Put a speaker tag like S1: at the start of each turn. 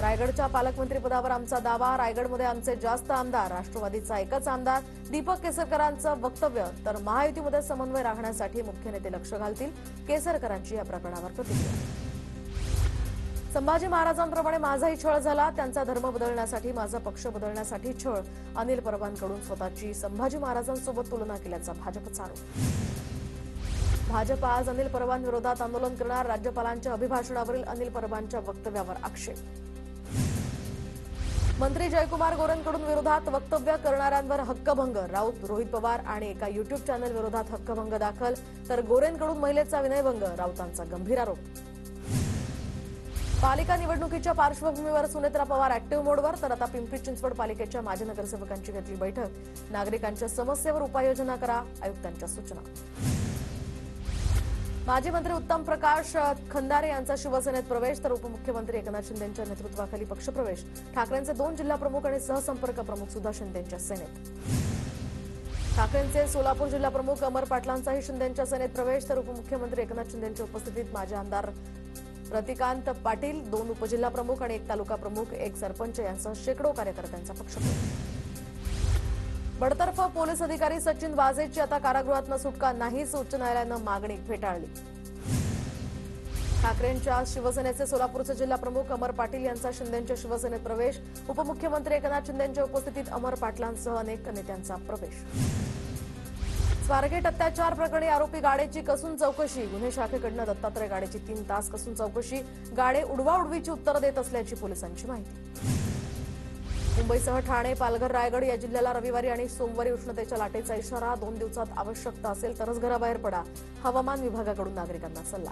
S1: रायगडच्या पालकमंत्रीपदावर आमचा दावा, रायगडमध्ये आमचे जास्त आमदार, राष्ट्रवादीचा एकच आमदार, दीपक केसरकरांचं वक्तव्य, तर महायुतीमध्ये समन्वय राखण्यासाठी मुख्य नेते लक्ष घालतील, केसरकरांची या प्रकरणावर प्रतिक्रिया. संभाजी महाराजांप्रमाणे माझाही छळ झाला, त्यांचा धर्म बदलण्यासाठी, माझा पक्ष बदलण्यासाठी छळ, अनिल परबांकडून स्वतःची संभाजी महाराजांसोबत तुलना केल्याचा भाजपचा आरोप. भाजप आज अनिल परबांविरोधात आंदोलन करणार, राज्यपालांच्या अभिभाषणावरील अनिल परबांच्या वक्तव्यावर आक्षेप. मंत्री जयकुमार गोरेंकडून विरोधात वक्तव्य करणाऱ्यांवर हक्कभंग, राऊत, रोहित पवार आणि एका युट्यूब चॅनल विरोधात हक्कभंग दाखल, तर गोरेंकडून महिलेचा विनयभंग, राऊतांचा गंभीर आरोप. पालिका निवडणुकीच्या पार्श्वभूमीवर सुनेत्रा पवार ऍक्टिव्ह मोडवर, तर आता पिंपरी चिंचवड पालिकेच्या माजी नगरसेवकांची घेतली बैठक, नागरिकांच्या समस्येवर उपाययोजना करा, आयुक्तांच्या सूचना. माजी मंत्री उत्तम प्रकाश खंदारे यांचा शिवसेनेत प्रवेश, तर उपमुख्यमंत्री एकनाथ शिंदेंच्या नेतृत्वाखाली पक्षप्रवेश, ठाकरेंचे 2 जिल्हाप्रमुख आणि सहसंपर्क प्रमुख सुद्धा शिंदेंच्या सेनेत. ठाकरेंचे सोलापूर जिल्हाप्रमुख अमर पाटलांचाही शिंदेंच्या सेनेत प्रवेश, तर उपमुख्यमंत्री एकनाथ शिंदेंच्या उपस्थितीत माजी आमदार प्रतिकांत पाटील, 2 उपजिल्हाप्रमुख आणि 1 तालुका प्रमुख, 1 सरपंच यांसह शेकडो कार्यकर्त्यांचा पक्षप्रवेश. बडतर्फ पोलीस अधिकारी सचिन वाझेची आता कारागृहातनं सुटका नाहीच, उच्च न्यायालयानं मागणी फेटाळली. ठाकरेंच्या शिवसेनेचे सोलापूरचे जिल्हाप्रमुख अमर पाटील यांचा शिंदेंच्या शिवसेनेत प्रवेश, उपमुख्यमंत्री एकनाथ शिंदेंच्या उपस्थितीत अमर पाटलांसह अनेक नेत्यांचा प्रवेश. स्वारगेट अत्याचार प्रकरणी आरोपी गाडेची कसून चौकशी, गुन्हे शाखेकडनं दत्तात्रय गाडेची 3 तास कसून चौकशी, गाडे उडवाउडवीची उत्तरं देत असल्याची पोलिसांची माहिती. मुंबईसह ठाणे, पालघर, रायगड या जिल्ह्याला रविवारी आणि सोमवारी उष्णतेच्या लाटेचा इशारा, 2 दिवसात आवश्यकता असेल तरच घराबाहेर पडा, हवामान विभागाकडून नागरिकांना सल्ला.